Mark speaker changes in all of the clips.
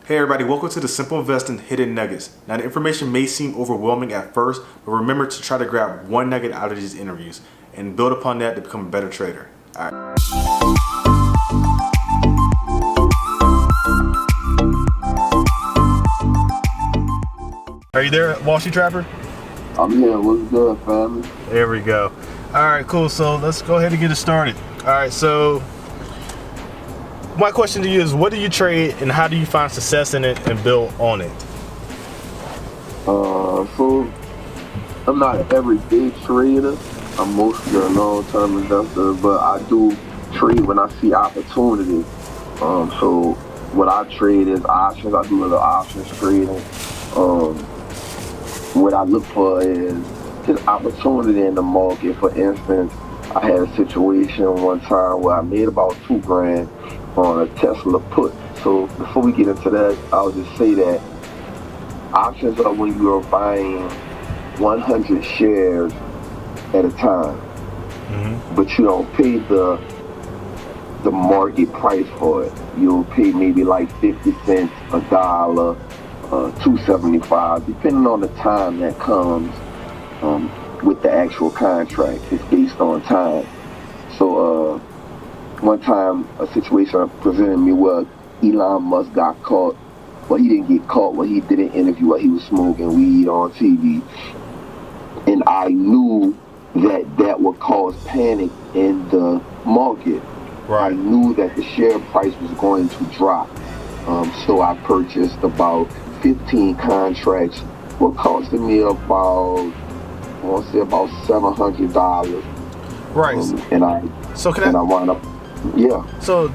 Speaker 1: Hey everybody, welcome to the Simple Investing Hidden Nuggets. Now the information may seem overwhelming at first, but remember to try to grab one nugget out of these interviews and build upon that to become a better trader. All right. Are you there, Wall Street Trapper?
Speaker 2: I'm here. What's good, family?
Speaker 1: There we go. All right, cool. So let's go ahead and get it started. All right, so my question to you is, what do you trade and how do you find success in it and build on it?
Speaker 2: So I'm not an everyday trader. I'm mostly a long-term investor, but I do trade when I see opportunity. So what I trade is options. I do a little options trading. What I look for is just opportunity in the market. For instance, I had a situation one time where I made about $2,000 on a Tesla put. So before we get into that, I'll just say that options are when you are buying 100 shares at a time, but you don't pay the market price for it. You'll pay maybe like 50 cents, $1, $2.75, depending on the time that comes with the actual contract. It's based on time. So one time a situation presented me where Elon Musk got caught. Well, he didn't get caught. Well, he did an interview where he was smoking weed on TV. And I knew that would cause panic in the market. Right. I knew that the share price was going to drop. So I purchased about 15 contracts. What costed me about, I want to say about $700.
Speaker 1: Right.
Speaker 2: And I wound up. Yeah.
Speaker 1: So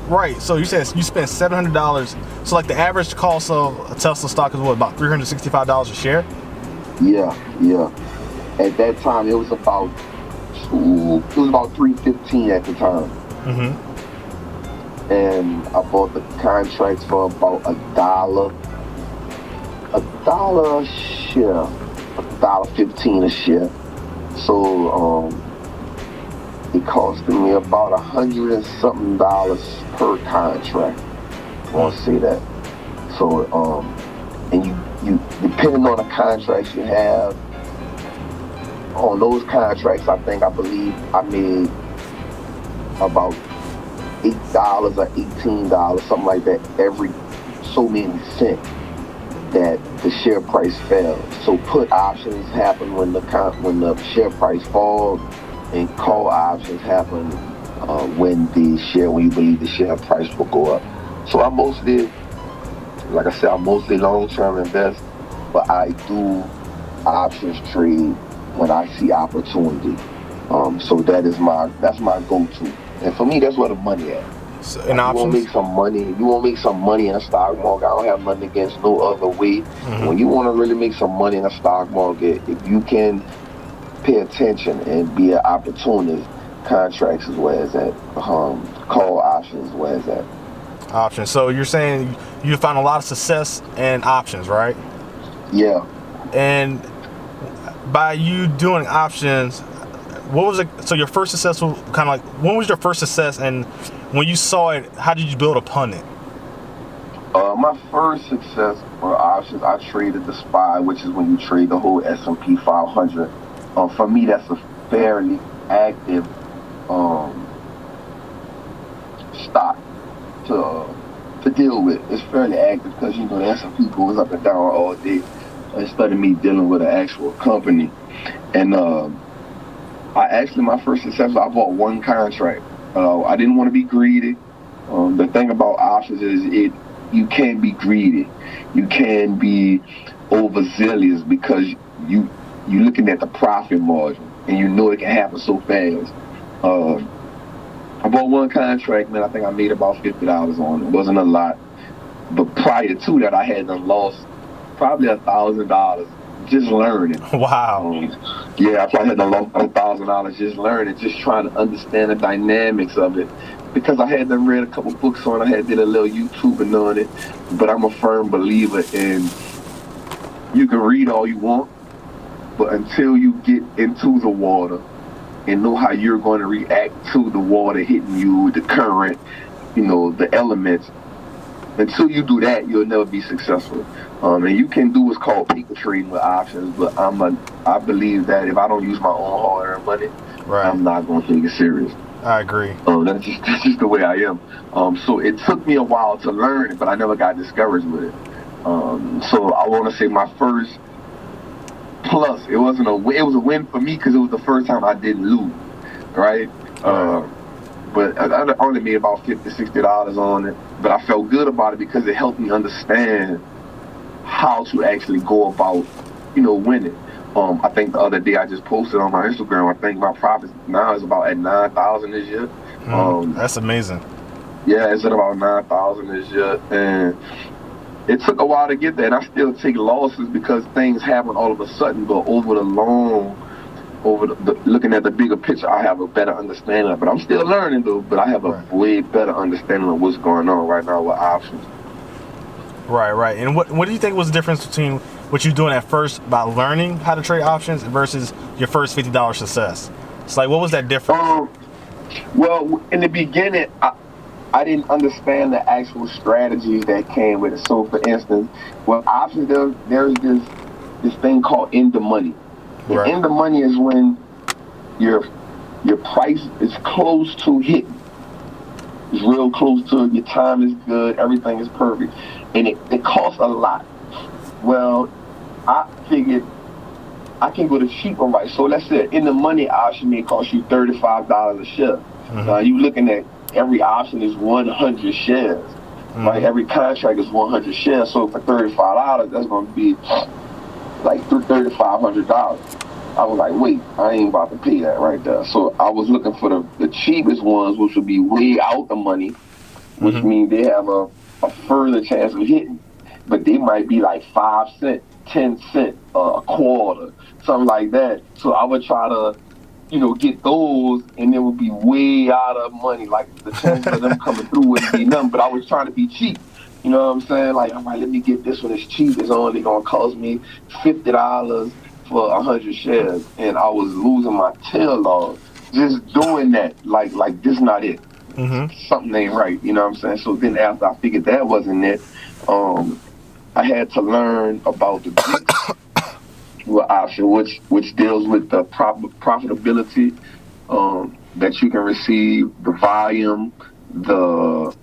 Speaker 1: right. So you said you spent $700. So like the average cost of a Tesla stock is what, about $365 a share?
Speaker 2: Yeah. At that time, it was about $315 at the time. And I bought the contracts for about $1 a share, $1.15 a share. So it costed me about $100 and something per contract. I want to say that. So and you depending on the contracts you have, on those contracts, I believe I made about $8 or $18, something like that, every so many cents that the share price fell. So put options happen when the share price falls, and call options happen when you believe the share price will go up. So I mostly, like I said, I'm mostly long-term invest, but I do options trade when I see opportunity. So that's my go-to. And for me, that's where the money at.
Speaker 1: So
Speaker 2: you want to make some money. You want to make some money in the stock market. I don't have nothing against no other way. When you want to really make some money in the stock market, if you can pay attention and be an opportunist, contracts is where it's at. Call options is where it's at.
Speaker 1: Options. So you're saying you find a lot of success in options, right?
Speaker 2: Yeah.
Speaker 1: And by you doing options, what was it? So your first successful kind of like, when was your first success, and when you saw it, how did you build upon it?
Speaker 2: My first success for options, I traded the SPY, which is when you trade the whole S&P 500. For me, that's a fairly active stock to deal with. It's fairly active because the S&P goes up and down all day, instead of me dealing with an actual company. And my first success, I bought one contract. I didn't want to be greedy. The thing about options is you can't be greedy. You can be overzealous because you're looking at the profit margin and you know it can happen so fast. I bought one contract, man. I think I made about $50 on it. It wasn't a lot. But prior to that, I had lost probably $1,000 just learning.
Speaker 1: Wow.
Speaker 2: Yeah, I probably had lost $1,000 just learning, just trying to understand the dynamics of it. Because I had read a couple books on it, I had did a little YouTubing on it. But I'm a firm believer in, you can read all you want, but until you get into the water and know how you're going to react to the water hitting you, the current, the elements, Until you do that, you'll never be successful. And you can do what's called paper trading with options, but I believe that if I don't use my own hard-earned money,
Speaker 1: Right.
Speaker 2: I'm not going to take it serious.
Speaker 1: I agree.
Speaker 2: That's just the way I am. So it took me a while to learn it, but I never got discouraged with it. So I want to say my first plus, it was a win for me because it was the first time I didn't lose, right? But I only made about $50, $60 on it, but I felt good about it because it helped me understand how to actually go about, winning. I think the other day I just posted on my Instagram, I think my profit now is about at 9,000 this year.
Speaker 1: That's amazing.
Speaker 2: Yeah, it's at about 9,000 this year, and it took a while to get there, and I still take losses because things happen all of a sudden, but looking at the bigger picture, I have a better understanding of it. But I'm still learning though, but I have a way better understanding of what's going on right now with options.
Speaker 1: Right. And what do you think was the difference between what you're doing at first by learning how to trade options versus your first $50 success? It's like, what was that difference?
Speaker 2: Well, in the beginning, I didn't understand the actual strategies that came with it. So, for instance, with options, there's this thing called in the money.
Speaker 1: Right.
Speaker 2: In the money is when your price is close to hitting. It's real close to it. Your time is good. Everything is perfect. And it costs a lot. Well, I figured I can go to cheaper, right? So let's say in the money option may cost you $35 a share. Now you're looking at every option is 100 shares. Right? Every contract is 100 shares. So for $35, that's going to be like $3,500. I was like, wait, I ain't about to pay that right there. So I was looking for the cheapest ones, which would be way out the money, which means they have a further chance of hitting. But they might be like 5 cents, 10 cents, a quarter, something like that. So I would try to, get those, and it would be way out of money. Like the chance of them coming through wouldn't be nothing. But I was trying to be cheap. You know what I'm saying? Like, all right, let me get this one. It's cheap. It's only going to cost me $50 for 100 shares. And I was losing my tail off just doing that. Like this not it. Something ain't right. You know what I'm saying? So then after I figured that wasn't it, I had to learn about the Greek option, which deals with the profitability that you can receive, the volume, the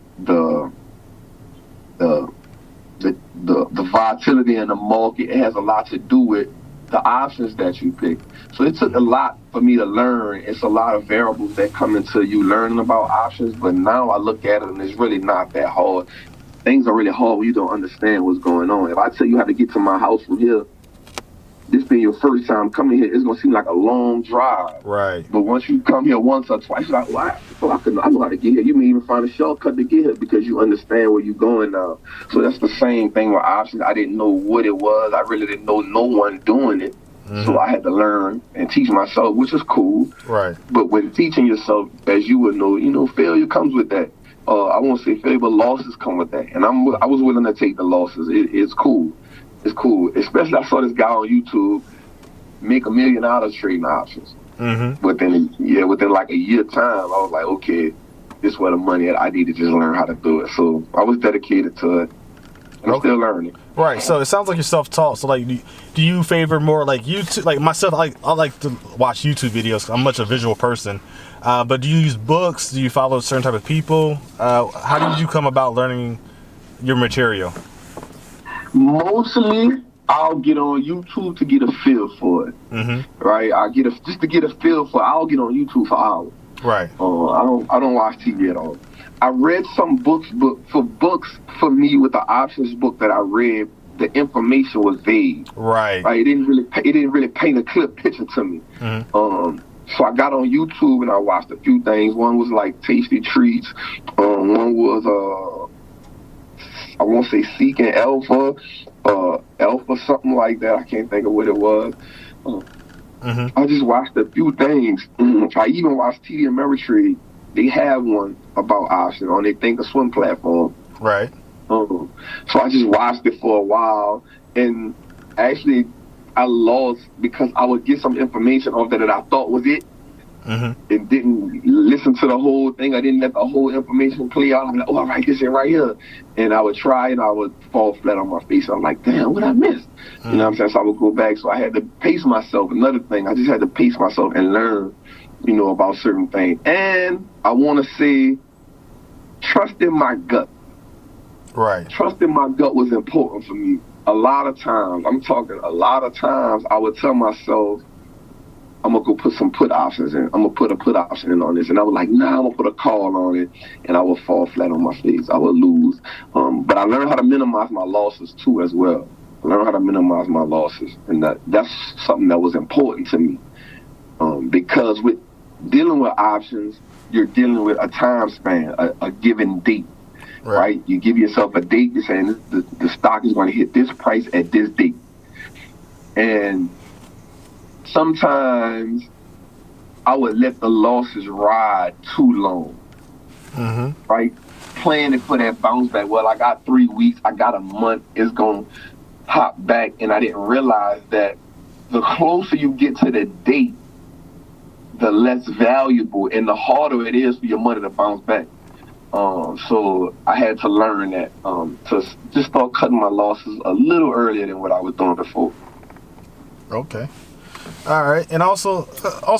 Speaker 2: volatility in the market. It has a lot to do with the options that you pick. So it took a lot for me to learn. It's a lot of variables that come into you learning about options, but now I look at it and it's really not that hard. Things are really hard when you don't understand what's going on. If I tell you how to get to my house from here, this being your first time coming here, it's going to seem like a long drive.
Speaker 1: Right.
Speaker 2: But once you come here once or twice, you're like, I know how to get here. You may even find a shortcut to get here because you understand where you're going now. So that's the same thing with options. I didn't know what it was. I really didn't know no one doing it. So I had to learn and teach myself, which is cool.
Speaker 1: Right.
Speaker 2: But when teaching yourself, as you would know, failure comes with that. I won't say failure, but losses come with that. And I was willing to take the losses. It's cool. It's cool. Especially I saw this guy on YouTube make $1 million trading options. Within like a year time, I was like, okay, this is where the money is. I need to just learn how to do it. So I was dedicated to it. I'm still learning.
Speaker 1: Right. So it sounds like you're self-taught. So like, do you favor more like YouTube? Like myself, I like to watch YouTube videos. I'm much a visual person. But do you use books? Do you follow a certain type of people? How did you come about learning your material?
Speaker 2: Mostly, I'll get on YouTube to get a feel for it. Right? Just to get a feel for it. I'll get on YouTube for hours.
Speaker 1: Right.
Speaker 2: I don't watch TV at all. I read some books, but for me with the options book that I read, the information was vague.
Speaker 1: Right.
Speaker 2: It didn't really paint a clear picture to me. So I got on YouTube and I watched a few things. One was like Tasty Treats. One was I won't say Seeking Alpha, something like that. I can't think of what it was. I just watched a few things. I even watched TD Ameritrade. They have one about options on their Thinkorswim platform.
Speaker 1: Right.
Speaker 2: So I just watched it for a while, and actually I lost because I would get some information off that I thought was it, and didn't listen to the whole thing. I didn't let the whole information play out. I'm like, oh, all right, this is right here. And I would try and I would fall flat on my face. I'm like, damn, what I missed? You know what I'm saying? So I would go back. So I had to pace myself. Another thing, I just had to pace myself and learn, about certain things. And I want to say, trust in my gut.
Speaker 1: Right.
Speaker 2: Trust in my gut was important for me. A lot of times, I would tell myself, I'm going to go put some put options in. I'm going to put a put option in on this. And I was like, nah, I'm going to put a call on it. And I would fall flat on my face. I would lose. But I learned how to minimize my losses too as well. I learned how to minimize my losses. And that's something that was important to me. Because with dealing with options, you're dealing with a time span, a given date. Right? You give yourself a date. You're saying the stock is going to hit this price at this date. And sometimes I would let the losses ride too long, right? Planning for that bounce back. Well, I got 3 weeks, I got a month, it's going to pop back. And I didn't realize that the closer you get to the date, the less valuable and the harder it is for your money to bounce back. So I had to learn that, to just start cutting my losses a little earlier than what I was doing before.
Speaker 1: Okay. All right. And also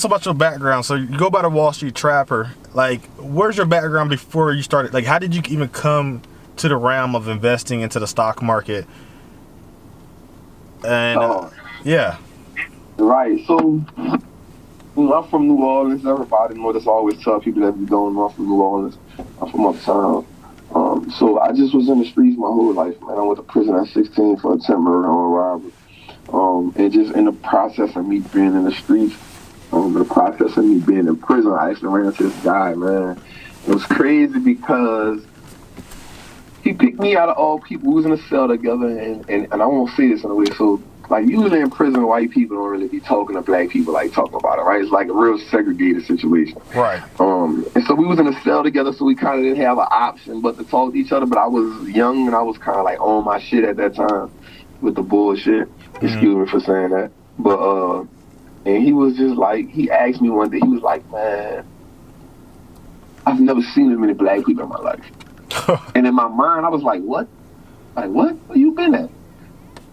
Speaker 1: about your background. So you go by the Wall Street Trapper. Like, where's your background before you started? Like, how did you even come to the realm of investing into the stock market? And yeah.
Speaker 2: Right. So, I'm from New Orleans. Everybody knows this. I always tell people that we don't know I'm from New Orleans. I'm from uptown. So I just was in the streets my whole life, man. I went to prison at 16 for attempted murder and robbery. And just in the process of me being in the streets, the process of me being in prison, I actually ran into this guy, man. It was crazy because he picked me out of all people. We was in a cell together, and I won't say this in a way, so like usually in prison, white people don't really be talking to black people like talking about it, right? It's like a real segregated situation.
Speaker 1: Right.
Speaker 2: And so we was in a cell together, so we kind of didn't have an option but to talk to each other. But I was young and I was kind of like on my shit at that time with the bullshit. Excuse me for saying that. But and he was just like, he asked me one day, he was like, man, I've never seen as many black people in my life. And in my mind, I was like, what? Like, what? Where you been at?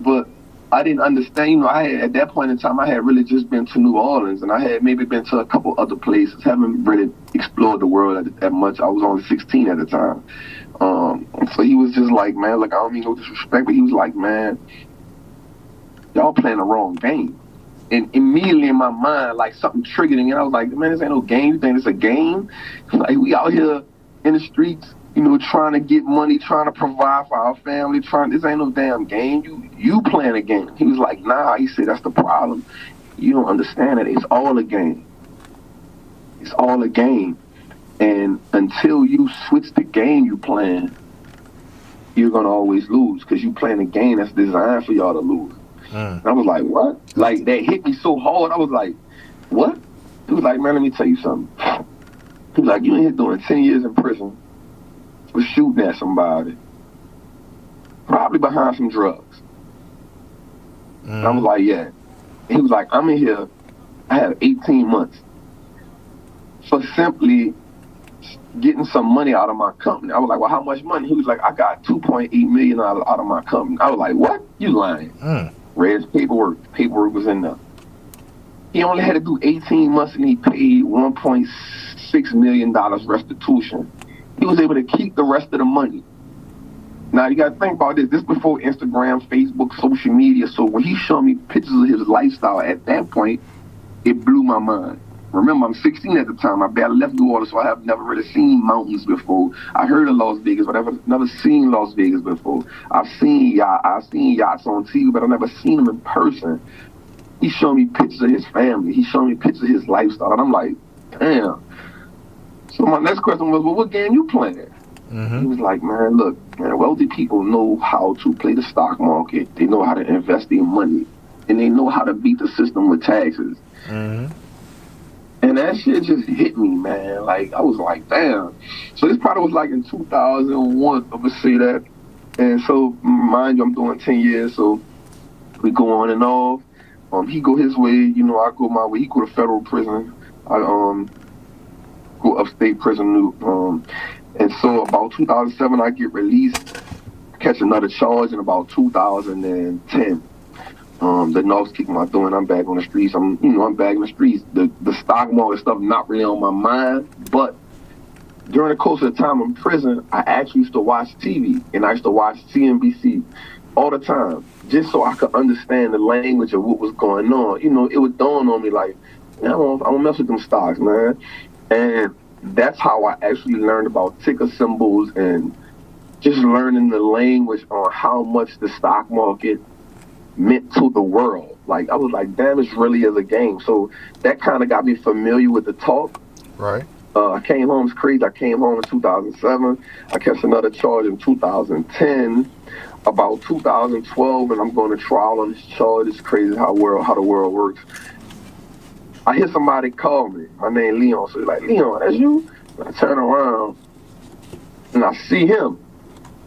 Speaker 2: But I didn't understand. I had, at that point in time, I had really just been to New Orleans, and I had maybe been to a couple other places. Haven't really explored the world that much. I was only 16 at the time. So he was just like, man, like, I don't mean no disrespect, but he was like, man, y'all playing the wrong game. And immediately in my mind, like, something triggered me, and I was like, man, this ain't no game. You think it's a game? Like, we out here in the streets, trying to get money, trying to provide for our family, this ain't no damn game. You playing a game. He was like, nah. He said, that's the problem. You don't understand it. It's all a game. It's all a game. And until you switch the game you playing, you're going to always lose because you playing a game that's designed for y'all to lose. And I was like, what? Like, that hit me so hard. I was like, what? He was like, man, let me tell you something. He was like, you in here doing 10 years in prison for shooting at somebody, probably behind some drugs. And I was like, yeah. He was like, I'm in here, I have 18 months for simply getting some money out of my company. I was like, well, how much money? He was like, I got $2.8 million out of my company. I was like, what? You lying. Read his paperwork. Paperwork was in there. He only had to do 18 months and he paid $1.6 million restitution. He was able to keep the rest of the money. Now, you got to think about this. This before Instagram, Facebook, social media. So when he showed me pictures of his lifestyle at that point, it blew my mind. Remember, I'm 16 at the time. I barely left New Orleans, so I have never really seen mountains before. I heard of Las Vegas, but I've never seen Las Vegas before. I've seen yachts on TV, but I've never seen them in person. He showed me pictures of his family. He showed me pictures of his lifestyle, and I'm like, damn. So my next question was, well, what game you playing? He was like, man, look, man, wealthy people know how to play the stock market. They know how to invest their money, and they know how to beat the system with taxes. And that shit just hit me, man. Like, I was like, damn. So this probably was like in 2001, I would say that. And so, mind you, I'm doing 10 years, so we go on and off. He go his way, I go my way. He go to federal prison. I go upstate prison. And so about 2007, I get released, catch another charge in about 2010. The North's kicking my door and I'm back on the streets. I'm back in the streets. The stock market stuff not really on my mind, but during the course of the time in prison, I actually used to watch TV, and I used to watch CNBC all the time, just so I could understand the language of what was going on. It would dawn on me like, I don't mess with them stocks, man. And that's how I actually learned about ticker symbols and just learning the language on how much the stock market meant to the world. Like, I was like, damn, it's really is a game. So that kind of got me familiar with the talk.
Speaker 1: Right.
Speaker 2: I came home, it's crazy. I came home in 2007. I catch another charge in 2010. About 2012, and I'm going to trial on this charge. It's crazy how the world works. I hear somebody call me. My name Leon. So he's like, Leon, that's you? And I turn around, and I see him.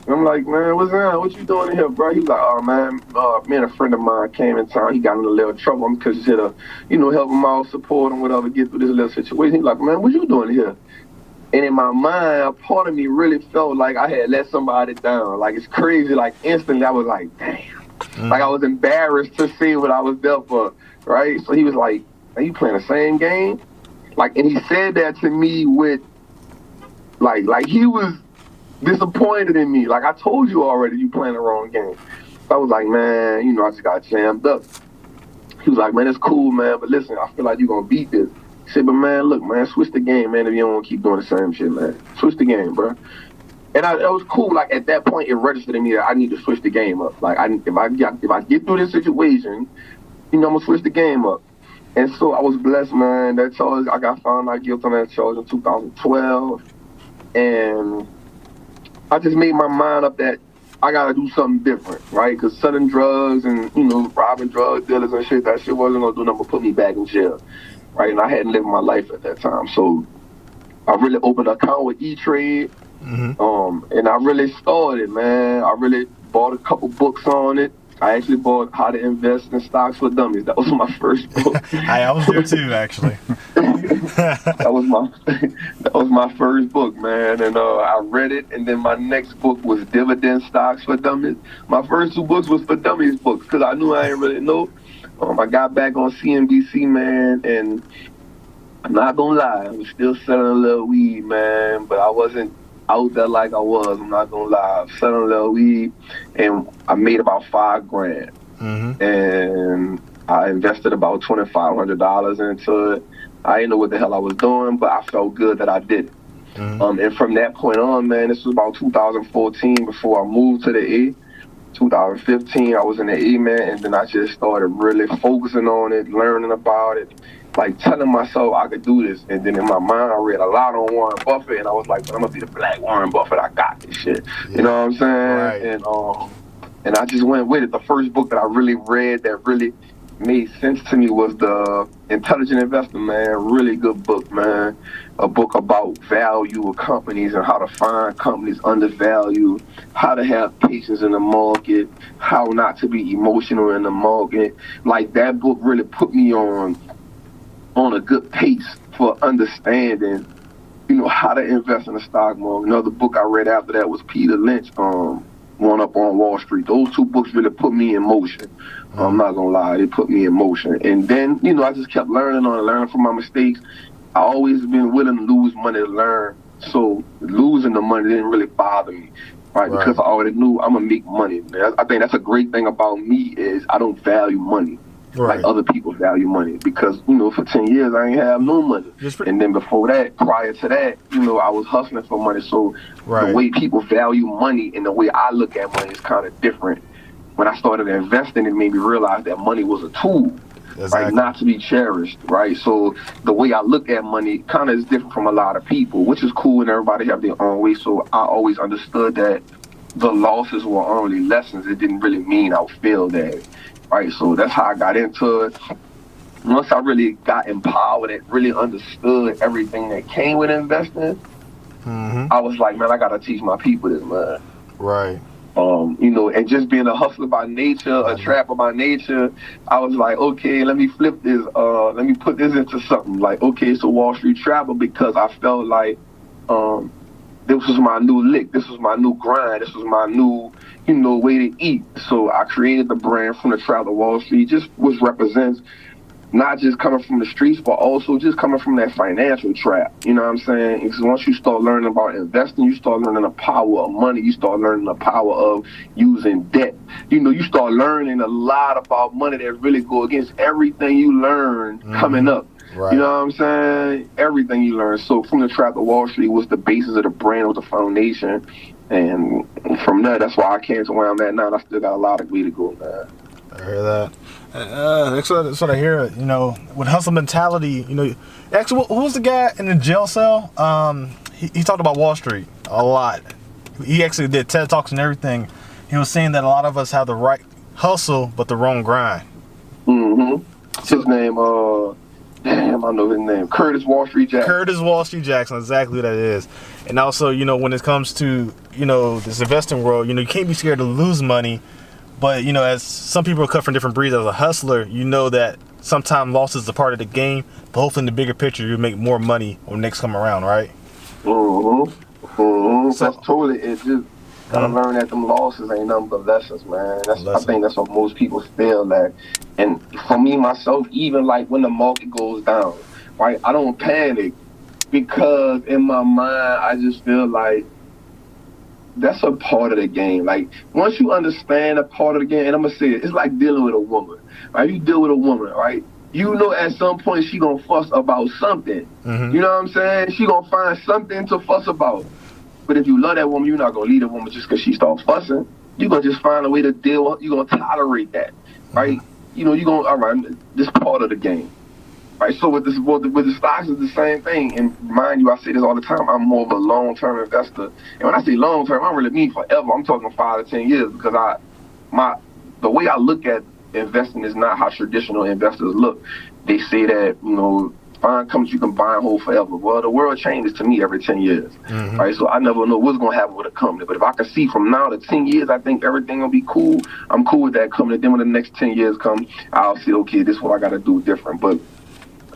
Speaker 2: And I'm like, man, what's up? What you doing in here, bro? He's like, oh, man, me and a friend of mine came in town. He got in a little trouble. I'm because he's here to, help him out, support him, whatever, get through this little situation. He's like, man, what you doing here? And in my mind, a part of me really felt like I had let somebody down. Like, it's crazy. Like, instantly, I was like, damn. Like, I was embarrassed to see what I was there for, right? So he was like, are you playing the same game? Like, and he said that to me with, like he was disappointed in me. Like, I told you already you playing the wrong game. So I was like, man, I just got jammed up. He was like, man, it's cool, man, but listen, I feel like you're going to beat this. He said, but man, look, man, switch the game, man, if you don't want to keep doing the same shit, man. Switch the game, bro. And it was cool. Like, at that point, it registered in me that I need to switch the game up. Like, if I get through this situation, I'm going to switch the game up. And so I was blessed, man. That charge, I got found out guilty on that charge in 2012. And I just made my mind up that I got to do something different, right? Because selling drugs and, robbing drug dealers and shit, that shit wasn't going to do nothing but put me back in jail. Right, and I hadn't lived my life at that time, so I really opened an account with E-Trade, and I really started, man. I really bought a couple books on it. I actually bought How to Invest in Stocks for Dummies. That was my first book.
Speaker 1: I was there too, actually.
Speaker 2: That was my first book, man, and I read it. And then my next book was Dividend Stocks for Dummies. My first two books was for dummies books because I knew I didn't really know. I got back on CNBC, man, and I'm not gonna lie, I was still selling a little weed, man, but I wasn't out there like I was. I'm not gonna lie, I was selling a little weed, and I made about $5,000, and I invested about $2,500 into it. I didn't know what the hell I was doing, but I felt good that I did it. And from that point on, man, this was about 2014 before I moved to the A. 2015, I was in the A, man, and then I just started really focusing on it, learning about it, like telling myself I could do this. And then in my mind, I read a lot on Warren Buffett, and I was like, I'm gonna be the black Warren Buffett. I got this shit. Yeah. You know what I'm saying? Right. And I just went with it. The first book that I really read that really made sense to me was the Intelligent Investor, man. Really good book, man. A book about value of companies and how to find companies undervalued, how to have patience in the market, how not to be emotional in the market. Like, that book really put me on a good pace for understanding, how to invest in the stock market. Another book I read after that was Peter Lynch, One Up on Wall Street. Those two books really put me in motion. I'm not gonna lie, they put me in motion. And then, I just kept learning from my mistakes. I always been willing to lose money to learn. So losing the money didn't really bother me, right? Because I already knew I'm gonna make money. I think that's a great thing about me is I don't value money like other people value money. Because, for 10 years I ain't have no money. And then before that, prior to that, I was hustling for money. So the way people value money and the way I look at money is kind of different. When I started investing, it made me realize that money was a tool, right, not to be cherished, right? So the way I look at money kind of is different from a lot of people, which is cool, and everybody have their own way. So I always understood that the losses were only lessons. It didn't really mean I failed at it, right? So that's how I got into it. Once I really got empowered and really understood everything that came with investing, I was like, man, I got to teach my people this, man.
Speaker 1: Right.
Speaker 2: And just being a hustler by nature, a trapper by nature, I was like, okay, let me flip this, let me put this into something. Like, okay, so Wall Street Trapper, because I felt like this was my new lick, this was my new grind, this was my new, way to eat. So I created the brand from the Trap to Wall Street, just which represents not just coming from the streets, but also just coming from that financial trap. You know what I'm saying? Because once you start learning about investing, you start learning the power of money. You start learning the power of using debt. You start learning a lot about money that really go against everything you learn coming up.
Speaker 1: Right.
Speaker 2: You know what I'm saying? Everything you learn. So from the Trap to Wall Street was the basis of the brand, was the foundation. And from there, that's why I came to where I'm at now. And I still got a lot of way to go, man.
Speaker 1: I hear that. That's what I hear. With hustle mentality. Actually, who was the guy in the jail cell? He talked about Wall Street a lot. He actually did TED Talks and everything. He was saying that a lot of us have the right hustle, but the wrong grind.
Speaker 2: His name, damn, I know his name. Curtis Wall Street Jackson.
Speaker 1: Curtis Wall Street Jackson, exactly what that is. And also, when it comes to, this investing world, you can't be scared to lose money. But, as some people are cut from different breeds, as a hustler, that sometimes loss is a part of the game. But hopefully in the bigger picture, you make more money when next come around, right?
Speaker 2: So, that's totally it. Just gotta learn that them losses ain't nothing but lessons, man. I think that's what most people feel at. And for me, myself, even like when the market goes down, right, I don't panic because in my mind, I just feel like that's a part of the game. Like, once you understand a part of the game, and I'm gonna say it's like dealing with a woman, right? You deal with a woman, right? At some point she gonna fuss about something. You know what I'm saying? She gonna find something to fuss about. But if you love that woman, you're not gonna leave that woman just because she starts fussing. You're gonna just find a way to deal with. You're gonna tolerate that, right? You're gonna, all right, this part of the game. Right, so with the stocks, it's the same thing. And mind you, I say this all the time, I'm more of a long-term investor. And when I say long-term, I don't really mean forever. I'm talking 5 to 10 years because the way I look at investing is not how traditional investors look. They say that, find companies you can buy and hold forever. Well, the world changes to me every 10 years, right? So I never know what's going to happen with a company. But if I can see from now to 10 years, I think everything will be cool. I'm cool with that company. Then when the next 10 years come, I'll see, okay, this is what I got to do different. But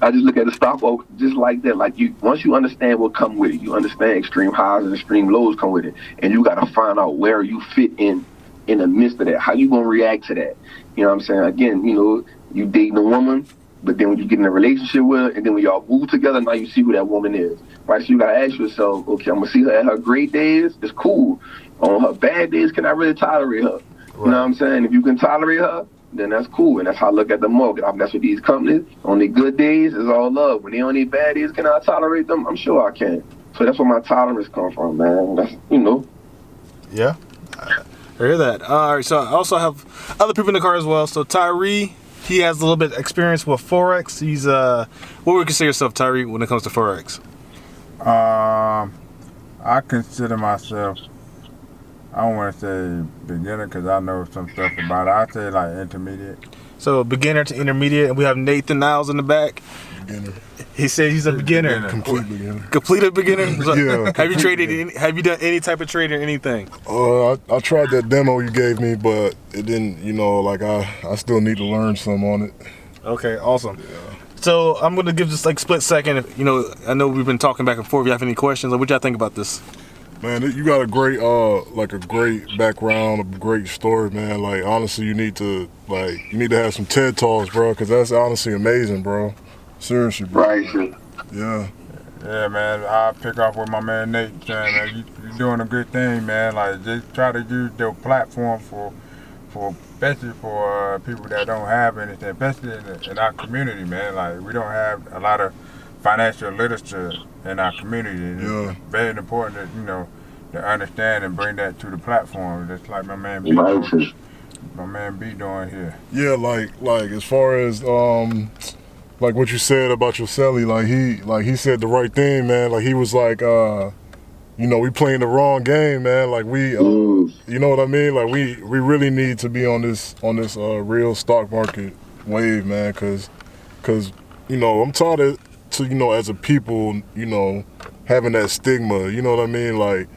Speaker 2: I just look at the stock just like that. Like, once you understand what come with it, you understand extreme highs and extreme lows come with it, and you got to find out where you fit in the midst of that. How you gonna react to that? You know what I'm saying? Again, you dating a woman, but then when you get in a relationship with her, and then when y'all move together, now you see who that woman is, right? So you gotta ask yourself, okay, I'm gonna see her at her great days. It's cool. On her bad days, can I really tolerate her? Right. You know what I'm saying? If you can tolerate her, then that's cool. And that's how I look at the market. That's what these companies, on their good days, is all love. When they on their bad days, can I tolerate them? I'm sure I can. So that's where my tolerance comes from, man. That's,
Speaker 1: Yeah. I hear that. All right, so I also have other people in the car as well. So Tyree, he has a little bit of experience with Forex. He's, what would you consider yourself, Tyree, when it comes to Forex?
Speaker 3: I consider myself, I don't want to say beginner because I know some stuff about it. I say like intermediate.
Speaker 1: So beginner to intermediate, and we have Nathan Niles in the back.
Speaker 4: Beginner.
Speaker 1: He said he's a beginner.
Speaker 4: Complete beginner.
Speaker 1: Completed beginner?
Speaker 4: Yeah.
Speaker 1: Have you traded? Have you done any type of trade or anything?
Speaker 4: I tried that demo you gave me, but it didn't. I still need to learn some on it.
Speaker 1: Okay, awesome.
Speaker 4: Yeah.
Speaker 1: So I'm gonna give just like split second. I know we've been talking back and forth. If you have any questions, what y'all think about this?
Speaker 4: Man, you got a great great background, a great story, man. Like, honestly, you need to have some TED Talks, bro, because that's honestly amazing, bro. Seriously, bro.
Speaker 2: Right.
Speaker 4: Yeah.
Speaker 3: Yeah, man. I pick off with my man Nate saying, man, you're doing a good thing, man. Like, just try to use your platform for especially for people that don't have anything, especially in our community, man. Like, we don't have a lot of financial literature in our community.
Speaker 4: Yeah.
Speaker 3: It's very important that, to understand and bring that to the platform, just like my man B doing here.
Speaker 4: Yeah, like as far as like what you said about your celly, he said the right thing, man. Like, he was like, we playing the wrong game, man. Like, we you know what I mean? Like, we really need to be on this real stock market wave, man, cause I'm taught it to, as a people, having that stigma, you know what I mean? Like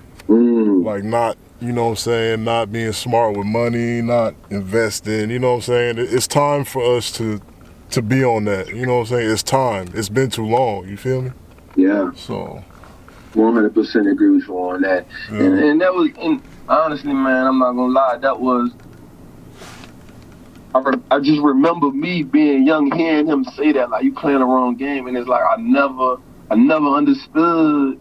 Speaker 4: you know what I'm saying, not being smart with money, not investing, you know what I'm saying? It's time for us to be on that, you know what I'm saying? It's time. It's been too long, you feel me?
Speaker 2: Yeah,
Speaker 4: So,
Speaker 2: 100% agree with you on that.
Speaker 4: yeah.
Speaker 2: And that was, and honestly, man, I'm not gonna lie, that was. I just remember me being young, hearing him say that, like, you playing the wrong game, and it's like I never understood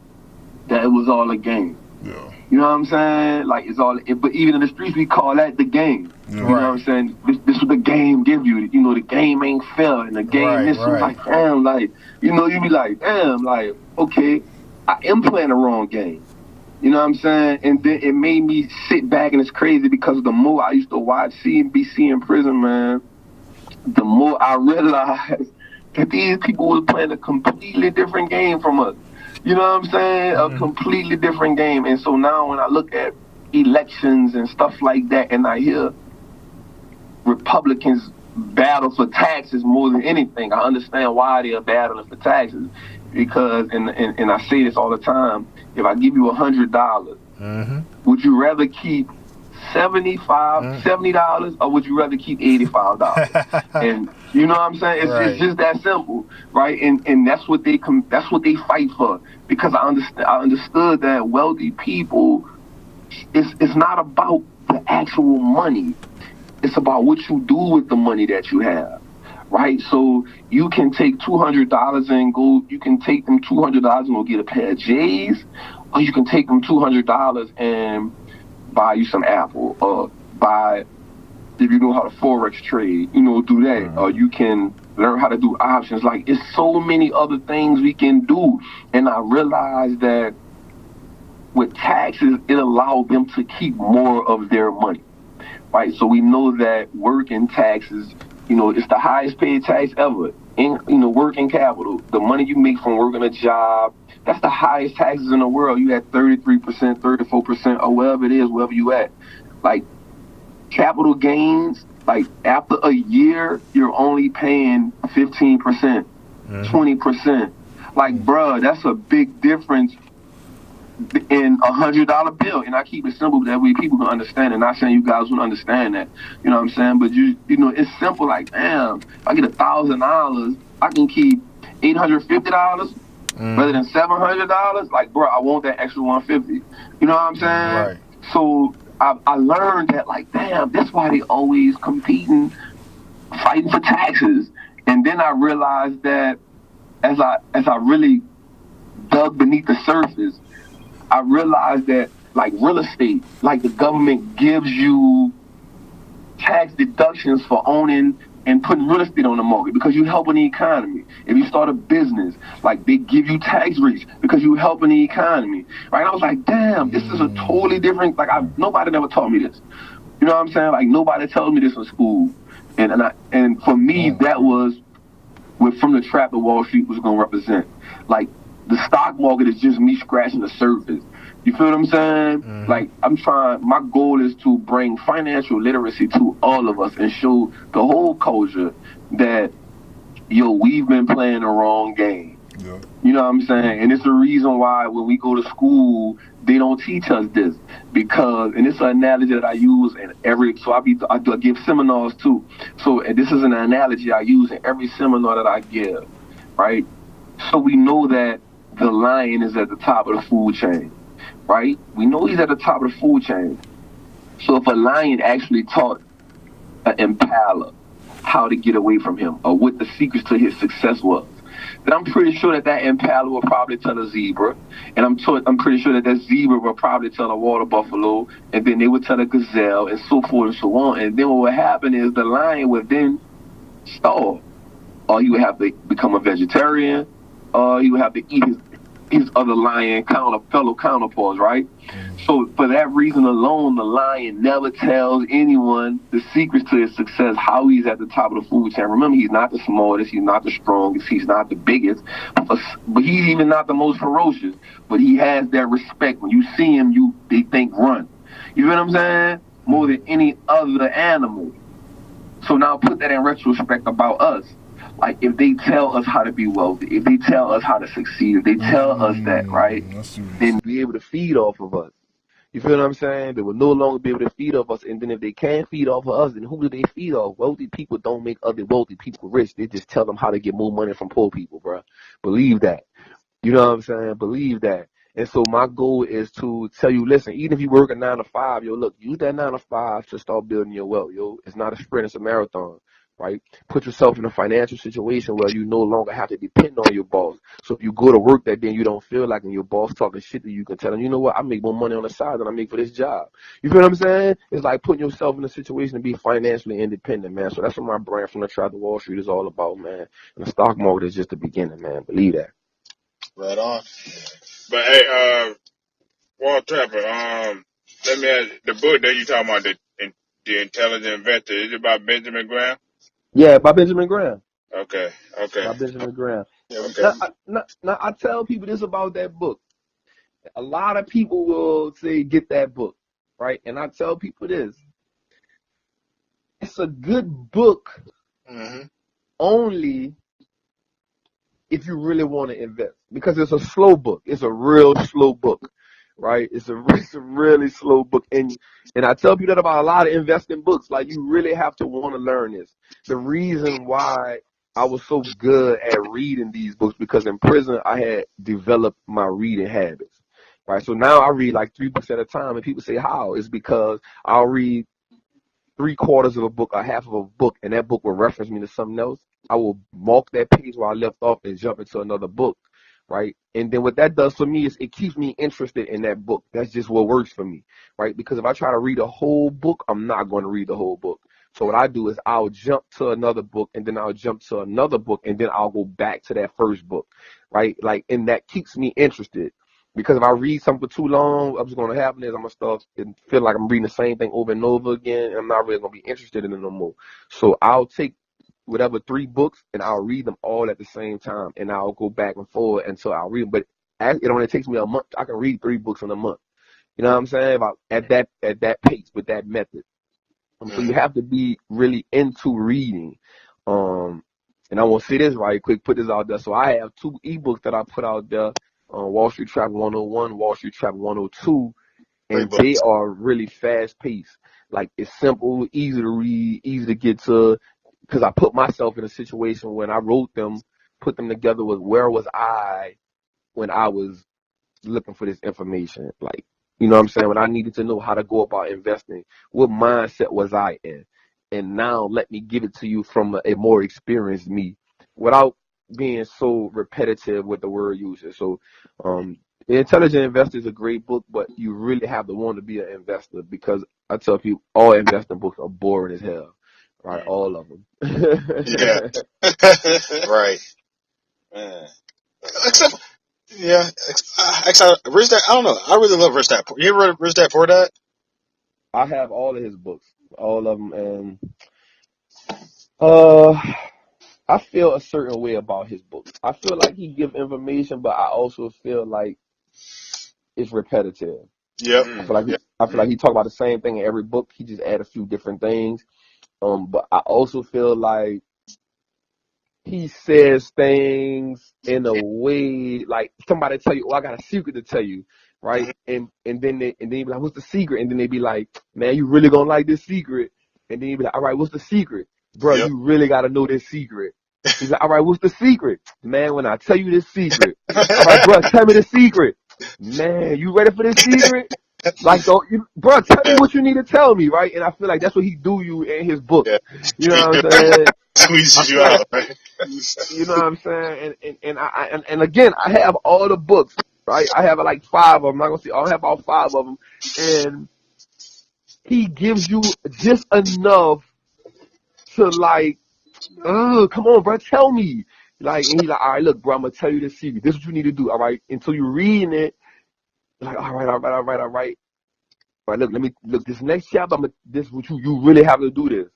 Speaker 2: that it was all a game.
Speaker 4: Yeah.
Speaker 2: You know what I'm saying? Like, it's all, but even in the streets, we call that the game.
Speaker 4: Yeah.
Speaker 2: You know what I'm saying? This what the game give you. You know, the game ain't fair, and the game this is like, damn, like, you know, you be like, damn, like, okay, I am playing the wrong game. You know what I'm saying? And then it made me sit back, and it's crazy because the more I used to watch CNBC in prison, man, the more I realized that these people was playing a completely different game from us. You know what I'm saying? A completely different game. And so now when I look at elections and stuff like that, and I hear Republicans battle for taxes more than anything, I understand why they are battling for taxes. Because, and I say this all the time, if I give you $100, would you rather keep $70 or would you rather keep $85? And you know what I'm saying? It's just that simple, right? And that's what they fight for. Because I understood that wealthy people, it's not about the actual money. It's about what you do with the money that you have. Right, so you can take $200 and go. You can take them $200 and go get a pair of J's, or you can take them $200 and buy you some Apple, or buy, if you know how to Forex trade, you know, do that, or you can learn how to do options. Like, it's so many other things we can do, and I realized that with taxes, it allowed them to keep more of their money. Right, so we know that work and taxes. You know, it's the highest paid tax ever. In, you know, working capital, the money you make from working a job, that's the highest taxes in the world. You at 33%, 34%, or wherever it is, wherever you at. Like, capital gains, like, after a year, you're only paying 15%, 20%. Like, bruh, that's a big difference in $100 bill. And I keep it simple that way people can understand it. Not saying you guys wouldn't understand that, you know what I'm saying? But you know, it's simple. Like, damn, if I get $1,000, I can keep $850 rather than $700. Like, bro, I want that extra $150. You know what I'm saying?
Speaker 1: Right.
Speaker 2: So I learned that, like, damn, that's why they always competing, fighting for taxes. And then I realized that as I really dug beneath the surface, I realized that, like, real estate, like, the government gives you tax deductions for owning and putting real estate on the market because you're helping the economy. If you start a business, like, they give you tax rates because you're helping the economy, right? And I was like, damn, this is a totally different, like, nobody never taught me this. You know what I'm saying? Like, nobody told me this in school. And for me, that was what From the Trap of Wall Street was going to represent. Like, the stock market is just me scratching the surface. You feel what I'm saying? Like, my goal is to bring financial literacy to all of us and show the whole culture that, yo, we've been playing the wrong game.
Speaker 4: Yeah.
Speaker 2: You know what I'm saying? And it's the reason why when we go to school, they don't teach us this. Because, and it's an analogy that I use in I give seminars too. So, and this is an analogy I use in every seminar that I give, right? So we know that the lion is at the top of the food chain, right? We know he's at the top of the food chain. So if a lion actually taught an impala how to get away from him or what the secrets to his success was, then I'm pretty sure that impala will probably tell a zebra, and I'm pretty sure that zebra will probably tell a water buffalo, and then they would tell a gazelle, and so forth and so on. And then what would happen is the lion would then starve, or he would have to become a vegetarian, or he would have to eat his other lion fellow counterparts, right? So for that reason alone, the lion never tells anyone the secrets to his success, how he's at the top of the food chain. Remember, he's not the smartest, he's not the strongest, he's not the biggest, but he's even not the most ferocious. But he has that respect. When you see him, they think run. You know what I'm saying? More than any other animal. So now put that in retrospect about us. Like, if they tell us how to be wealthy, if they tell us how to succeed, if they tell us that, right, then be able to feed off of us. You feel what I'm saying? They will no longer be able to feed off us. And then if they can't feed off of us, then who do they feed off? Wealthy people don't make other wealthy people rich. They just tell them how to get more money from poor people, bro. Believe that. You know what I'm saying? Believe that. And so my goal is to tell you, listen, even if you work a 9 to 5, yo, look, use that 9 to 5 to start building your wealth, yo. It's not a sprint, it's a marathon, right? Put yourself in a financial situation where you no longer have to depend on your boss. So if you go to work that day and you don't feel like, and your boss talking shit to you, you can tell them, you know what, I make more money on the side than I make for this job. You feel what I'm saying? It's like putting yourself in a situation to be financially independent, man. So that's what my brand from the Trade to Wall Street is all about, man. And the stock market is just the beginning, man. Believe that.
Speaker 5: Right on.
Speaker 3: But hey, Walt Trapper, let me ask the book that you talking about, the Intelligent Investor, is it about Benjamin Graham?
Speaker 2: Yeah, by Benjamin Graham.
Speaker 3: Okay.
Speaker 2: By Benjamin Graham.
Speaker 5: Okay.
Speaker 2: Now, I tell people this about that book. A lot of people will say, get that book, right? And I tell people this. It's a good book only if you really want to invest, because it's a slow book. It's a real slow book, right? It's a really slow book. And I tell people that about a lot of investing books. Like, you really have to want to learn this. The reason why I was so good at reading these books, because in prison I had developed my reading habits, right? So now I read like 3 books at a time, and people say, how? It's because I'll read 3/4 of a book or half of a book, and that book will reference me to something else. I will mark that page where I left off and jump into another book, right? And then what that does for me is it keeps me interested in that book. That's just what works for me, right? Because if I try to read a whole book, I'm not going to read the whole book. So what I do is I'll jump to another book, and then I'll jump to another book, and then I'll go back to that first book, right? Like, and that keeps me interested. Because if I read something for too long, what's going to happen is I'm going to start and feel like I'm reading the same thing over and over again, and I'm not really going to be interested in it no more. So I'll take whatever 3 books, and I'll read them all at the same time, and I'll go back and forth until I read them. But it only takes me a month. I can read 3 books in a month. You know what I'm saying? About at that pace with that method. So you have to be really into reading. And I want to say this right quick, put this out there. So I have 2 ebooks that I put out there, Wall Street Trap 101, Wall Street Trap 102, and they are really fast paced. Like, it's simple, easy to read, easy to get to, because I put myself in a situation when I wrote them, put them together with where was I when I was looking for this information. Like, you know what I'm saying? When I needed to know how to go about investing, what mindset was I in? And now let me give it to you from a more experienced me without being so repetitive with the word usage. So, The Intelligent Investor is a great book, but you really have to want to be an investor, because I tell people all investing books are boring as hell, right? All of them.
Speaker 5: Yeah. Right. Man. Except, yeah. Except, Rich Dad, I don't know. I really love Rich Dad. You ever read Rich Dad Poor Dad?
Speaker 2: I have all of his books, all of them, and I feel a certain way about his books. I feel like he give information, but I also feel like it's repetitive.
Speaker 5: Yep.
Speaker 2: I feel like he talk about the same thing in every book. He just add a few different things. But I also feel like he says things in a way like somebody tell you, "Oh, I got a secret to tell you," right? And then they be like, "What's the secret?" And then they be like, "Man, you really gonna like this secret?" And then he be like, "All right, what's the secret, bro?
Speaker 5: Yep.
Speaker 2: You really gotta know this secret." He's like, "All right, what's the secret, man? When I tell you this secret, all right, bro, tell me the secret, man. You ready for this secret?" Like, bro, tell me what you need to tell me, right? And I feel like that's what he do you in his books.
Speaker 5: Yeah.
Speaker 2: You know what I'm saying?
Speaker 5: Squeezes you out, right?
Speaker 2: You know what I'm saying? And again, I have all the books, right? I have like 5 of them. I'm not gonna say I have all 5 of them, and he gives you just enough to like, oh, come on, bro, tell me. Like, and he's like, all right, look, bro, I'm gonna tell you the secret. This is what you need to do, all right? Until you're reading it, like, all right. All right, look, this next chapter, this what you really have to do this.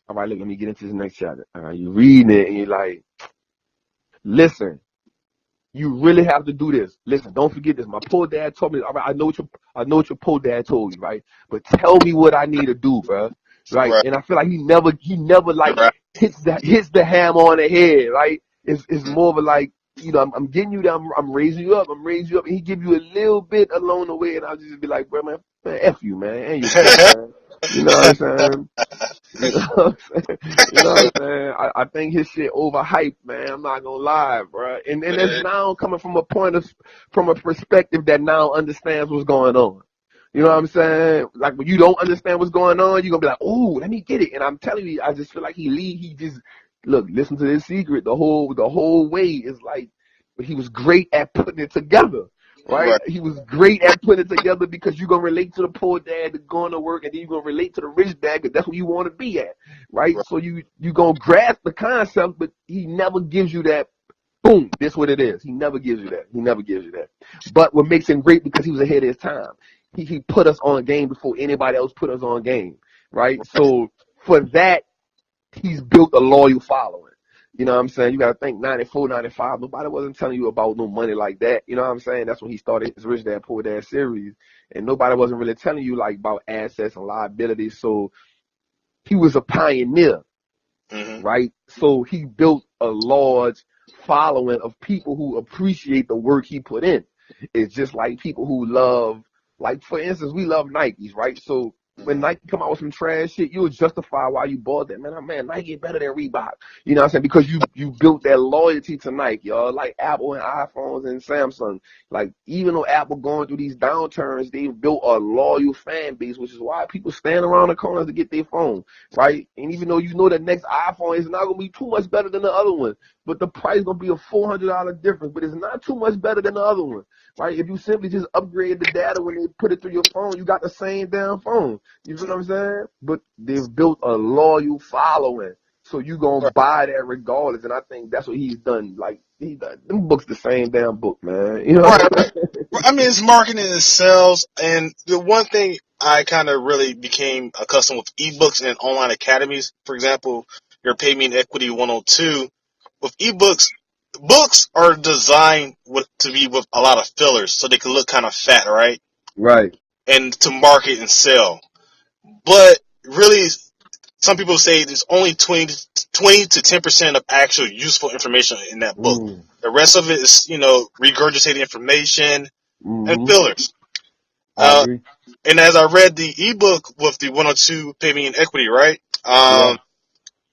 Speaker 2: All right, look, let me get into this next chapter. All right, you reading it, and you're like, listen, you really have to do this. Listen, don't forget this. My poor dad told me. All right, I know what your poor dad told you, right? But tell me what I need to do, bro. Right?
Speaker 5: Right.
Speaker 2: And I feel like he never like
Speaker 5: Right.
Speaker 2: hits the hammer on the head, right? It's more of a like, you know, I'm getting you there. I'm raising you up. I'm raising you up. And he give you a little bit along the way, and I'll just be like, bro, man, F you, man, and your book, man. You know what I'm saying? You know what I'm saying? You know what I'm saying? I think his shit overhyped, man. I'm not gonna lie, bro. And it's now coming from a perspective that now understands what's going on. You know what I'm saying? Like when you don't understand what's going on, you're gonna be like, "Oh, let me get it." And I'm telling you, I just feel like he just look, listen to this secret. The whole way is like he was great at putting it together. Right?
Speaker 5: Right.
Speaker 2: He was great at putting it together because you're gonna relate to the poor dad that's going to work, and then you're gonna relate to the rich dad because that's where you want to be at, right?
Speaker 5: Right.
Speaker 2: So you gonna grasp the concept, but he never gives you that. Boom, this what it is. He never gives you that. He never gives you that. But what makes him great because he was ahead of his time. He put us on game before anybody else put us on game, right? So for that, he's built a loyal following. You know what I'm saying? You got to think 94, 95. Nobody wasn't telling you about no money like that. You know what I'm saying? That's when he started his Rich Dad Poor Dad series. And nobody wasn't really telling you like about assets and liabilities. So he was a pioneer,
Speaker 5: Mm-hmm.
Speaker 2: right? So he built a large following of people who appreciate the work he put in. It's just like people who love, like for instance, we love Nikes, right? So when Nike come out with some trash shit, you'll justify why you bought that. Man, Nike is better than Reebok. You know what I'm saying? Because you built that loyalty to Nike, y'all. Like Apple and iPhones and Samsung. Like even though Apple going through these downturns, they've built a loyal fan base, which is why people stand around the corners to get their phone, right? And even though you know the next iPhone is not gonna be too much better than the other one, but the price gonna be a $400 difference, but it's not too much better than the other one, right? If you simply just upgrade the data when they put it through your phone, you got the same damn phone. You feel what I'm saying? But they've built a loyal following. So you gonna
Speaker 5: Right.
Speaker 2: buy that regardless. And I think that's what he's done. Like he done them books the same damn book, man. You know what
Speaker 5: Right.
Speaker 2: I'm saying?
Speaker 5: I mean, it's marketing and sales. And the one thing I kind of really became accustomed with ebooks and online academies, for example, your Pay Me in Equity 102, with ebooks, books are designed to be with a lot of fillers so they can look kind of fat, right?
Speaker 2: Right.
Speaker 5: And to market and sell. But really, some people say there's only 20 to 10% of actual useful information in that book.
Speaker 2: Mm.
Speaker 5: The rest of it is, regurgitated information and
Speaker 2: Mm-hmm.
Speaker 5: fillers.
Speaker 2: I
Speaker 5: Uh,
Speaker 2: agree.
Speaker 5: and as I read the ebook with the 102 Pay Me in Equity, right?
Speaker 2: Yeah.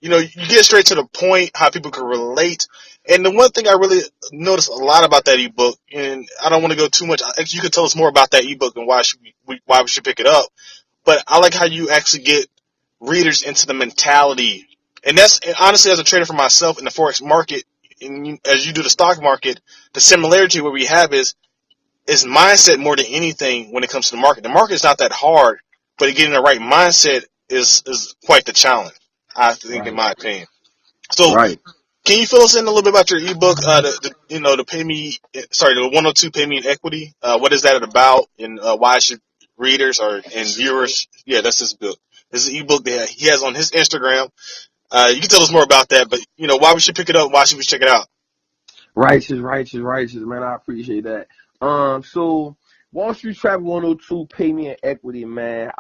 Speaker 5: You get straight to the point, how people can relate. And the one thing I really noticed a lot about that ebook, and I don't want to go too much, you could tell us more about that ebook and why we should pick it up. But I like how you actually get readers into the mentality. And that's honestly, as a trader for myself in the Forex market, and as you do the stock market, the similarity where we have is mindset more than anything when it comes to the market. The market is not that hard, but getting the right mindset is quite the challenge, I think, in
Speaker 2: Right.
Speaker 5: my opinion. So,
Speaker 2: Right.
Speaker 5: can you fill us in a little bit about your ebook, the Pay Me, sorry, the 102 Pay Me in Equity? What is that about, and why should readers and viewers? Yeah, that's his book. This is an ebook that he has on his Instagram. You can tell us more about that, but why we should pick it up, why should we check it out?
Speaker 2: Righteous, righteous, righteous, man. I appreciate that. So Wall Street Trap 102, Pay Me in Equity, man.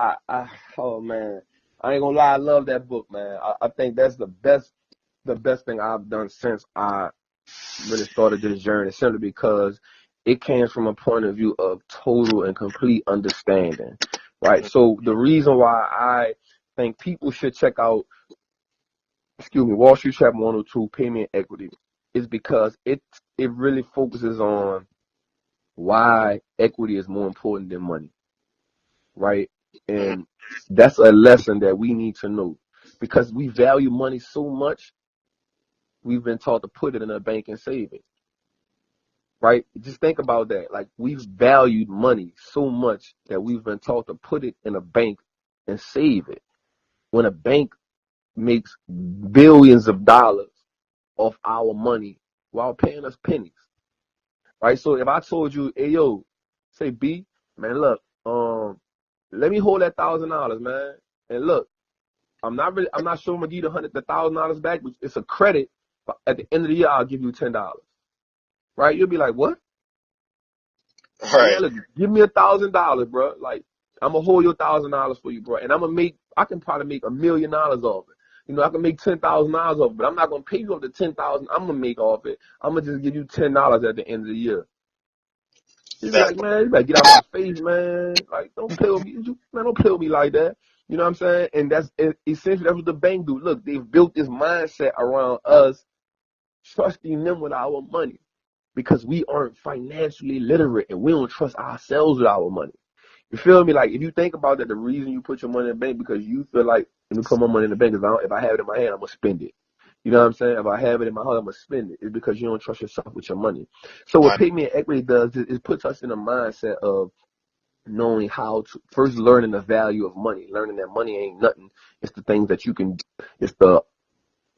Speaker 2: Oh man, I ain't gonna lie, I love that book, man. I think that's the best thing I've done since I really started this journey, simply because it came from a point of view of total and complete understanding, right? So the reason why I think people should check out, Wall Street Trap 102, Pay Me in Equity, is because it really focuses on why equity is more important than money, right? And that's a lesson that we need to know, because we value money so much, we've been taught to put it in a bank and save it, right? Just think about that. Like, we've valued money so much that we've been taught to put it in a bank and save it, when a bank makes billions of dollars off our money while paying us pennies, right? So if I told you, hey yo, say B, man, look, let me hold that $1,000, man, and look, I'm not sure I'm gonna give you the $1,000 back, but it's a credit. But at the end of the year, I'll give you $10, right? You'll be like, what?
Speaker 5: All
Speaker 2: Man,
Speaker 5: right.
Speaker 2: look, give me $1,000, bro. Like, I'm gonna hold your $1,000 for you, bro, and I can probably make $1 million off it. You know, I can make $10,000 off it, but I'm not gonna pay you off the 10,000 I'm gonna make off it. I'm gonna just give you $10 at the end of the year. You be
Speaker 5: That
Speaker 2: like, man, you better get out my face, man. Like, don't play with me. Man, don't play with me like that. You know what I'm saying? And essentially that's what the bank do. Look, they've built this mindset around us trusting them with our money because we aren't financially literate and we don't trust ourselves with our money. You feel me? Like, if you think about that, the reason you put your money in the bank because you feel like, let me put my money in the bank because if I have it in my hand, I'm going to spend it. You know what I'm saying? If I have it in my heart, I'm going to spend it. It's because you don't trust yourself with your money. So what
Speaker 5: right.
Speaker 2: payment equity does is it puts us in a mindset of knowing how to first learning the value of money, learning that money ain't nothing. It's the things that you can, it's the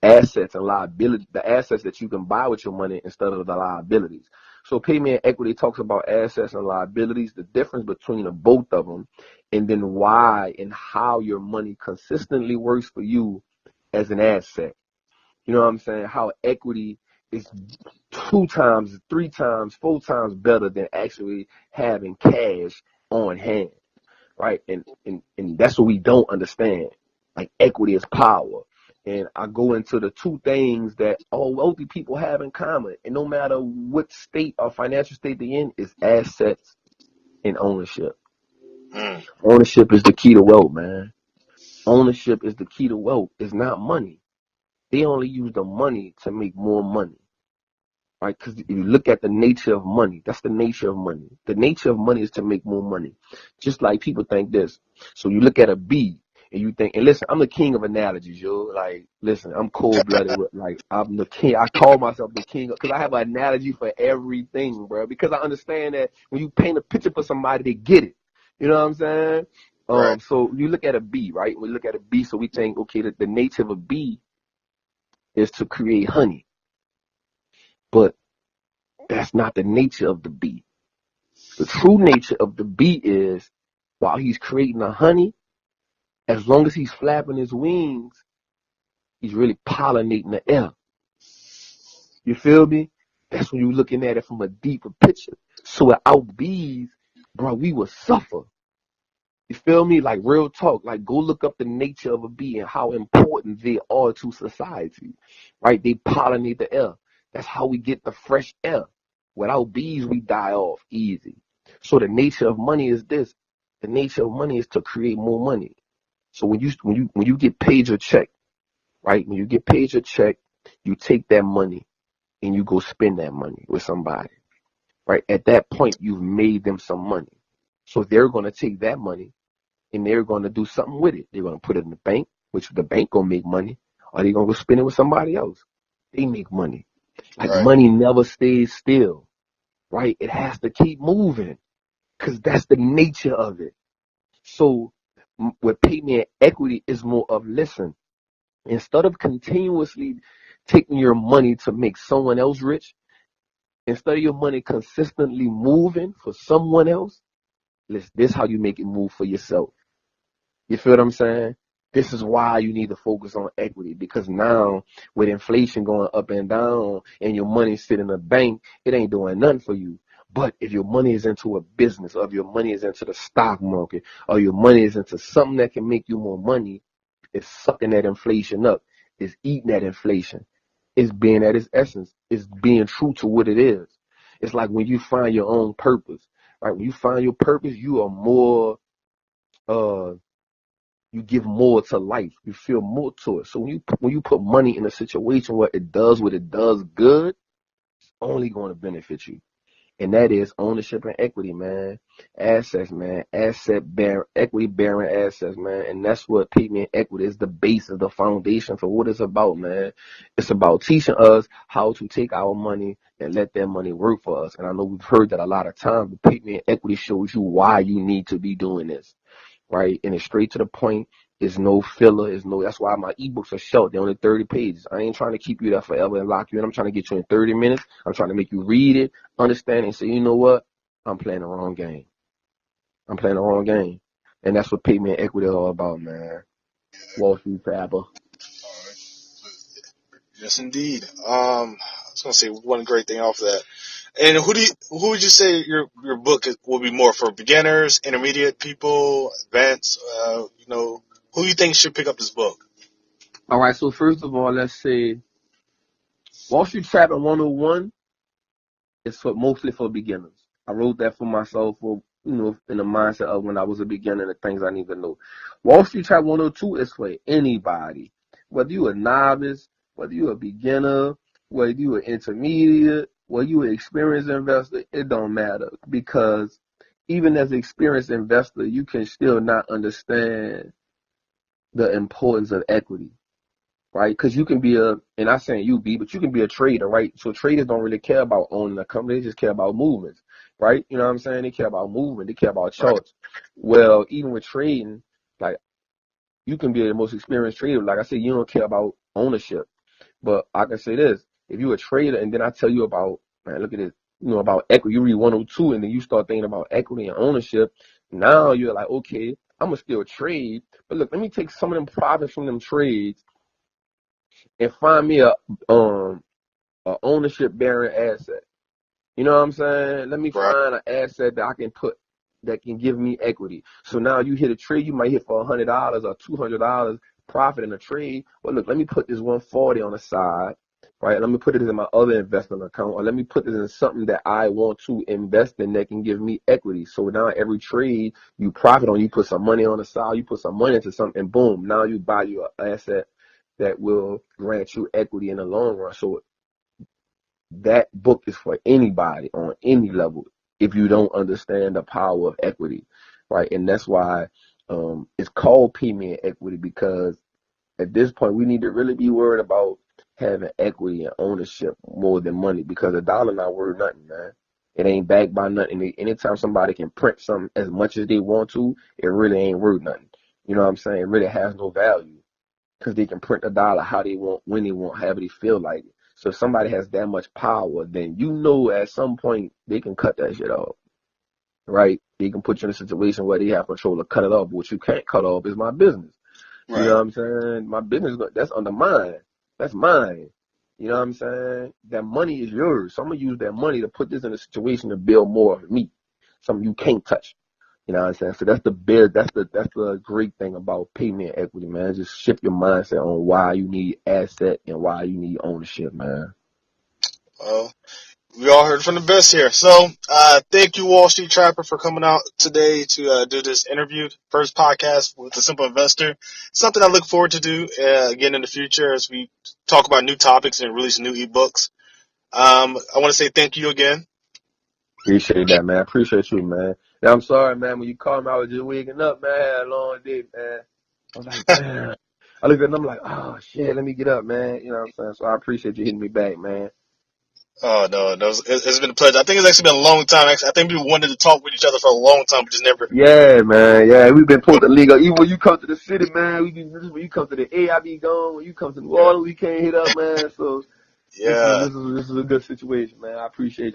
Speaker 2: assets and liability, the assets that you can buy with your money instead of the liabilities. So payment equity talks about assets and liabilities, the difference between the both of them, and then why and how your money consistently works for you as an asset. You know what I'm saying? How equity is 2 times, 3 times, 4 times better than actually having cash on hand, right? And that's what we don't understand. Like equity is power. And I go into the 2 things that all wealthy people have in common. And no matter what state or financial state they're in, is assets and ownership.
Speaker 5: Mm,
Speaker 2: Ownership is the key to wealth, man. Ownership is the key to wealth. It's not money. They only use the money to make more money. Right? Because if you look at the nature of money, that's the nature of money. The nature of money is to make more money. Just like people think this. So you look at a bee and you think, and listen, I'm the king of analogies, yo. Like, listen, I'm cold blooded. Like, I'm the king. I call myself the king because I have an analogy for everything, bro. Because I understand that when you paint a picture for somebody, they get it. You know what I'm saying?
Speaker 5: right.
Speaker 2: So you look at a bee, right? We look at a bee, so we think, okay, the nature of a bee is to create honey. But that's not the nature of the bee. The true nature of the bee is while he's creating the honey, as long as he's flapping his wings, he's really pollinating the air. You feel me? That's when you're looking at it from a deeper picture. So without bees, bro, we would suffer. You feel me? Like real talk. Like go look up the nature of a bee and how important they are to society. Right? They pollinate the air. That's how we get the fresh air. Without bees, we die off easy. So the nature of money is this. The nature of money is to create more money. So when you get paid your check, right? When you get paid your check, you take that money and you go spend that money with somebody. Right? At that point, you've made them some money. So they're gonna take that money and they're going to do something with it. They're going to put it in the bank, which the bank going to make money, or they're going to go spend it with somebody else. They make money. Like
Speaker 5: Right.
Speaker 2: money never stays still, right? It has to keep moving because that's the nature of it. So with payment equity is more of, listen, instead of continuously taking your money to make someone else rich, instead of your money consistently moving for someone else, listen, this is how you make it move for yourself. You feel what I'm saying? This is why you need to focus on equity because now with inflation going up and down and your money sitting in the bank, it ain't doing nothing for you. But if your money is into a business or if your money is into the stock market or your money is into something that can make you more money, it's sucking that inflation up. It's eating that inflation. It's being at its essence. It's being true to what it is. It's like when you find your own purpose, right? When you find your purpose, you are more, uh, you give more to life. You feel more to it. So when you put money in a situation where it does what it does good, it's only going to benefit you. And that is ownership and equity, man. Assets, man. Equity bearing assets, man. And that's what payment equity is, the base of the foundation for what it's about, man. It's about teaching us how to take our money and let that money work for us. And I know we've heard that a lot of times, but payment equity shows you why you need to be doing this. Right? And it's straight to the point. It's no filler. That's why my ebooks are short. They're only 30 pages. I ain't trying to keep you there forever and lock you in. I'm trying to get you in 30 minutes. I'm trying to make you read it, understand it, and say, you know what? I'm playing the wrong game. I'm playing the wrong game. And that's what payment equity is all about, man. Wall Street forever.
Speaker 5: Yes, indeed. I was gonna say one great thing off of that. And who would you say your book will be more for beginners, intermediate people, advanced? Who do you think should pick up this book?
Speaker 2: All right, so first of all, let's say Wall Street Trapper 101 is mostly for beginners. I wrote that for myself, for in the mindset of when I was a beginner, the things I need to know. Wall Street Trap 102 is for anybody, whether you're a novice, whether you're a beginner, whether you're an intermediate, whether you're an experienced investor. It don't matter, because even as an experienced investor, you can still not understand the importance of equity. Right? Because you can be and not saying you be, but you can be a trader, right? So traders don't really care about owning a company, they just care about movements, right? You know what I'm saying? They care about movement, they care about
Speaker 5: Right.
Speaker 2: charts. Well, even with trading, like, you can be the most experienced trader. Like I said, you don't care about ownership. But I can say this, if you're a trader and then I tell you about, man, look at this, about equity, you read 102 and then you start thinking about equity and ownership, now you're like, okay, I'm going to still trade, but look, let me take some of them profits from them trades and find me a ownership bearing asset. You know what I'm saying? Let me
Speaker 5: Right.
Speaker 2: find an asset that I can put that can give me equity. So now you hit a trade, you might hit for $100 or $200 profit in a trade. Well, look, let me put this 140 on the side, right? Let me put it in my other investment account, or let me put this in something that I want to invest in that can give me equity. So now every trade you profit on, you put some money on the side, you put some money into something, and boom, now you buy your asset that will grant you equity in the long run. So that book is for anybody on any level if you don't understand the power of equity, right? And that's why it's called payment equity, because at this point we need to really be worried about having equity and ownership more than money, because a dollar not worth nothing, man. It ain't backed by nothing. Anytime somebody can print something as much as they want to, it really ain't worth nothing. You know what I'm saying? It really has no value, because they can print a dollar how they want, when they want, however they feel like it. So if somebody has that much power, then at some point they can cut that shit off, right? They can put you in a situation where they have control to cut it off. But what you can't cut off is my business. You know
Speaker 5: Right.
Speaker 2: what I'm saying? My business, that's under mine. That's mine. You know what I'm saying? That money is yours. So I'm going to use that money to put this in a situation to build more of me. Something you can't touch. You know what I'm saying? So that's the great thing about payment equity, man. Just shift your mindset on why you need asset and why you need ownership, man.
Speaker 5: Well, we all heard from the best here. So, thank you, Wall Street Trapper, for coming out today to do this interview. First podcast with the Simple Investor. Something I look forward to do again in the future as we talk about new topics and release new ebooks. I want to say thank you again.
Speaker 2: Appreciate that, man. Appreciate you, man. And I'm sorry, man. When you called me, I was just waking up, man. I had a long day, man. I was like, damn. I looked at them, I'm like, oh shit, let me get up, man. You know what I'm saying? So I appreciate you hitting me back, man.
Speaker 5: Oh no, it's been a pleasure. I think it's actually been a long time. Actually, I think we wanted to talk with each other for a long time, but just never.
Speaker 2: Yeah, man. Yeah, we've been pulled the league up. Even when you come to the city, man, when you come to the A, I be gone. When you come to New
Speaker 5: Yeah,
Speaker 2: Orleans, we can't hit up, man. So
Speaker 5: yeah.
Speaker 2: this is a good situation, man. I appreciate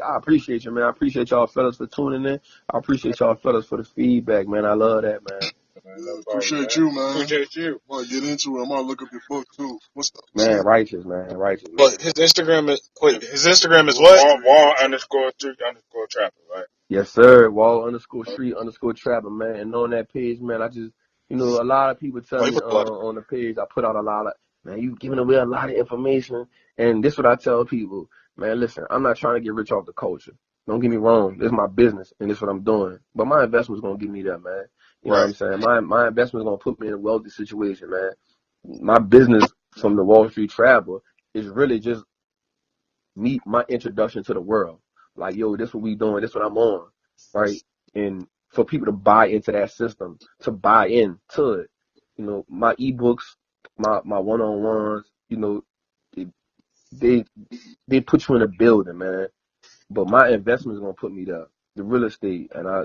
Speaker 2: you, man. I appreciate y'all fellas for tuning in. I appreciate y'all fellas for the feedback, man. I love that, man.
Speaker 3: Man,
Speaker 4: Yeah,
Speaker 3: no problem,
Speaker 4: appreciate
Speaker 3: man.
Speaker 4: you, man.
Speaker 3: Appreciate you.
Speaker 4: I might get into it. I might look up your book too. What's up?
Speaker 2: Man, righteous, man. Righteous,
Speaker 5: But
Speaker 2: man.
Speaker 5: his Instagram is his Instagram is what?
Speaker 3: Wall_street_trapper, right?
Speaker 2: Yes, sir. Wall_street_trapper, man. And on that page, man, I just, a lot of people tell
Speaker 5: Oh, he
Speaker 2: me
Speaker 5: put a lot.
Speaker 2: on the page, I put out a lot of, man, you giving away a lot of information. And this is what I tell people, man, listen, I'm not trying to get rich off the culture. Don't get me wrong. This is my business and this is what I'm doing. But my investment's going to give me that, man. You know what
Speaker 5: Right.
Speaker 2: I'm saying? My investment's going to put me in a wealthy situation, man. My business from the Wall Street Traveler is really just my introduction to the world. Like, yo, this what we doing, this what I'm on, right? And for people to buy into that system, to buy into it, my ebooks, my one-on-ones, they they, they put you in a building, man. But my investment is gonna put me there. The real estate, and I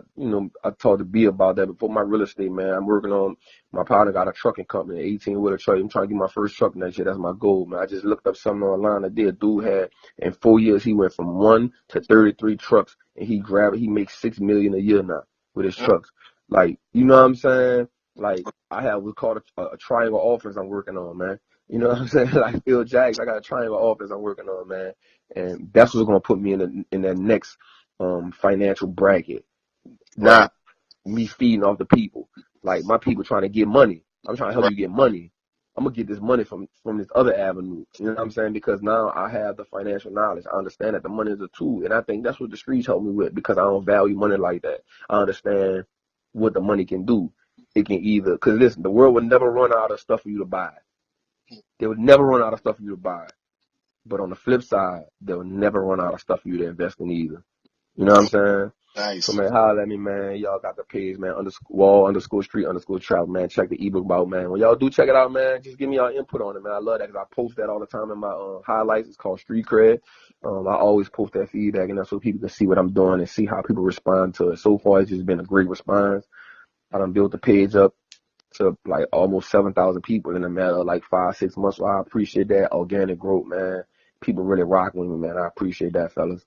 Speaker 2: talked to B about that before. My real estate, man, I'm working on. My partner got a trucking company, 18-wheeler truck. I'm trying to get my first truck next year. That's my goal, man. I just looked up something online. A dude had in 4 years he went from 1 to 33 trucks, and he makes $6 million a year now with his trucks. Like, you know what I'm saying? Like, I have what's called a triangle offense I'm working on, man. You know what I'm saying? Like Phil Jackson, I got a triangle offense I'm working on, man. And that's what's gonna put me in that next financial bracket.
Speaker 5: Right.
Speaker 2: Not me feeding off the people. Like, my people trying to get money. I'm trying to help
Speaker 5: Right.
Speaker 2: you get money. I'm gonna get this money from this other avenue. You know what I'm saying? Because now I have the financial knowledge. I understand that the money is a tool, and I think that's what the streets helped me with, because I don't value money like that. I understand what the money can do. It can either, because listen, the world would never run out of stuff for you to buy. They would never run out of stuff for you to buy. But on the flip side, they'll never run out of stuff for you to invest in either. You know what I'm saying?
Speaker 5: Nice.
Speaker 2: So, man, holler at me, man. Y'all got the page, man, _wall_street_travel, man. Check the ebook out, man. When y'all do check it out, man, just give me y'all input on it, man. I love that, because I post that all the time in my highlights. It's called Street Cred. I always post that feedback, and that's so people can see what I'm doing and see how people respond to it. So far, it's just been a great response. I done built the page up to like almost 7,000 people in a matter of like 5-6 months. So I appreciate that organic growth, man. People really rocking with me, man. I appreciate that, fellas.